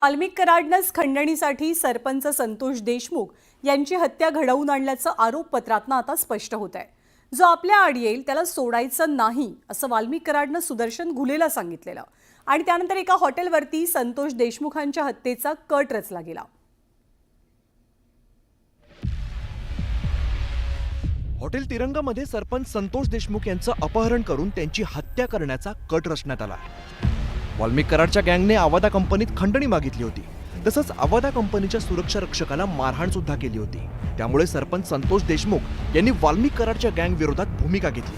वाल्मिक कराडनंच खंडणीसाठी सरपंच संतोष देशमुख यांची हत्या घडवून आणल्याचं आरोपपत्रातनं आता स्पष्ट होत आहे। जो आपल्या आड येईल त्याला सोडायचं नाही असं वाल्मिक कराडनं सुदर्शन घुलेला सांगितलेलं आणि त्यानंतर एका हॉटेलवरती संतोष देशमुखांच्या हत्येचा कट रचला गेला। हॉटेल तिरंगामध्ये सरपंच संतोष देशमुख यांचं अपहरण करून त्यांची हत्या करण्याचा कट रचण्यात आला। वाल्मिक कराडच्या गँगने आवादा कंपनीत खंडणी मागितली होती, तसंच आवादा कंपनीच्या सुरक्षा रक्षकाला मारहाण सुद्धा केली होती। त्यामुळे सरपंच संतोष देशमुख यांनी वाल्मिक कराडच्या गँग विरोधात भूमिका घेतली।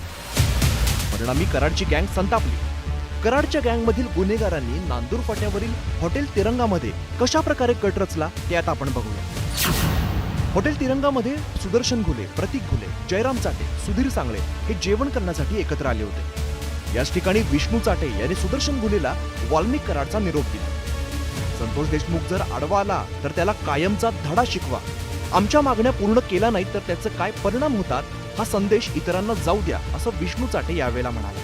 परिणामी कराडची गँग संतापली। कराडच्या गँगमधील गुन्हेगारांनी नांदूर फाट्यावरील हॉटेल तिरंगामध्ये कशा प्रकारे कट रचला ते आता आपण बघूया। हॉटेल तिरंगामध्ये सुदर्शन घुले, प्रतीक घुले, जयराम चाटे, सुधीर सांगळे हे जेवण करण्यासाठी एकत्र आले होते। याच ठिकाणी विष्णू चाटे यांनी सुदर्शन घुलेला वाल्मिक कराडचा निरोप दिला। संतोष देशमुख जर आडवा आला तर त्याला कायमचा धडा शिकवा, आमच्या मागण्या पूर्ण केला नाही तर त्याचे काय परिणाम होतात हा संदेश इतरांना जाऊ द्या, असं विष्णू चाटे यावेळेला म्हणाले।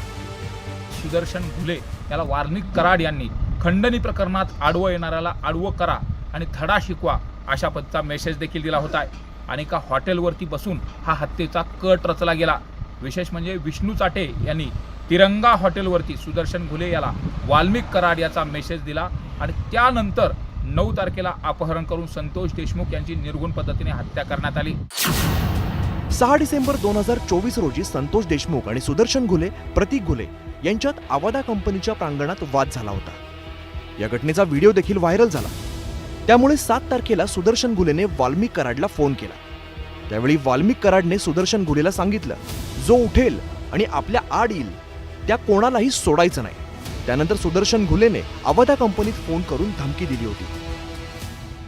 सुदर्शन घुले याला वाल्मिक कराड यांनी खंडणी प्रकरणात आडवं येणाऱ्याला आडवं करा आणि धडा शिकवा अशा पद्धतीचा मेसेज देखील दिला होता आणि एका हॉटेलवरती बसून हा हत्येचा कट रचला गेला। विशेष म्हणजे विष्णू चाटे यांनी तिरंगा हॉटेलवरती सुदर्शन घुले याला वाल्मिक कराड याचा मेसेज दिला आणि त्यानंतर 9 तारखेला अपहरण करून संतोष देशमुख यांची निर्घुण पद्धतीने हत्या करण्यात आली। 6 डिसेंबर 2024 रोजी संतोष देशमुख आणि सुदर्शन घुले, प्रतीक घुले यांच्यात आवादा कंपनीच्या प्रांगणात वाद झाला होता। या घटनेचा व्हिडिओ देखील व्हायरल झाला। त्यामुळे 7 तारखेला सुदर्शन घुलेने वाल्मिक कराडला फोन केला। त्यावेळी वाल्मिक कराडने सुदर्शन घुलेला सांगितलं, जो उठेल आणि आपल्या आड येईल त्या कोणालाही सोडायचं नाही। त्यानंतर सुदर्शन घुलेने आवादा कंपनीत फोन करून धमकी दिली होती।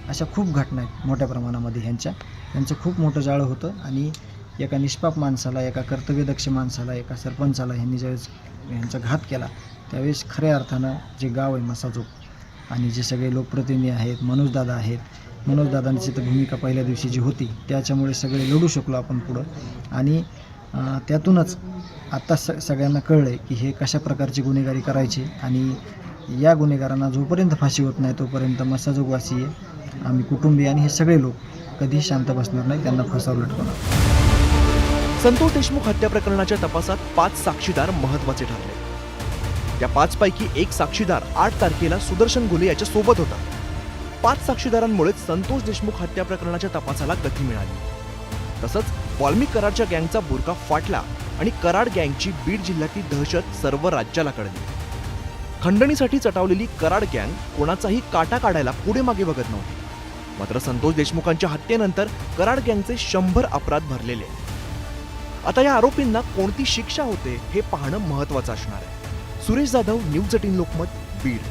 अशा खूप घटना आहेत मोठ्या प्रमाणामध्ये यांचं खूप मोठं जाळं होतं आणि एका निष्पाप माणसाला, एका कर्तव्यदक्ष माणसाला, एका सरपंचाला यांनी ज्यावेळेस यांचा घात केला त्यावेळेस खऱ्या अर्थानं जे गाव आहे मसाजोग आणि जे सगळे लोकप्रतिनिधी आहेत, मनोजदादा आहेत, मनोजदादांची तर भूमिका पहिल्या दिवशी जी होती त्याच्यामुळे सगळे लढू शकलो आपण पुढं आणि त्यातूनच आता सगळ्यांना कळलं की हे कशा प्रकारची गुन्हेगारी करायची आणि या गुन्हेगारांना जोपर्यंत फाशी होत नाही तोपर्यंत मसाजोगवासी आहे, आम्ही कुटुंबीय आणि हे सगळे लोक कधीही शांत बसणार नाही, त्यांना फसावं लटकवणार। संतोष देशमुख हत्या प्रकरणाच्या तपासात 5 साक्षीदार महत्त्वाचे ठरले। त्या 5 पैकी एक साक्षीदार 8 तारखेला सुदर्शन घुले याच्या सोबत होता। 5 साक्षीदारांमुळे संतोष देशमुख हत्या प्रकरणाच्या तपासाला गती मिळाली। तसंच वाल्मिक कराडच्या गँगचा बुरका फाटला आणि कराड गँगची बीड जिल्ह्यातली दहशत सर्व राज्याला कळली। खंडणीसाठी चटावलेली कराड गँग कोणाचाही काटा काढायला पुढे मागे बघत नव्हती। मात्र संतोष देशमुखांच्या हत्येनंतर कराड गँगचे 100 अपराध भरलेले। आता या आरोपींना कोणती शिक्षा होते हे पाहणं महत्त्वाचं असणार आहे। सुरेश जाधव, न्यूज 18 लोकमत, बीड।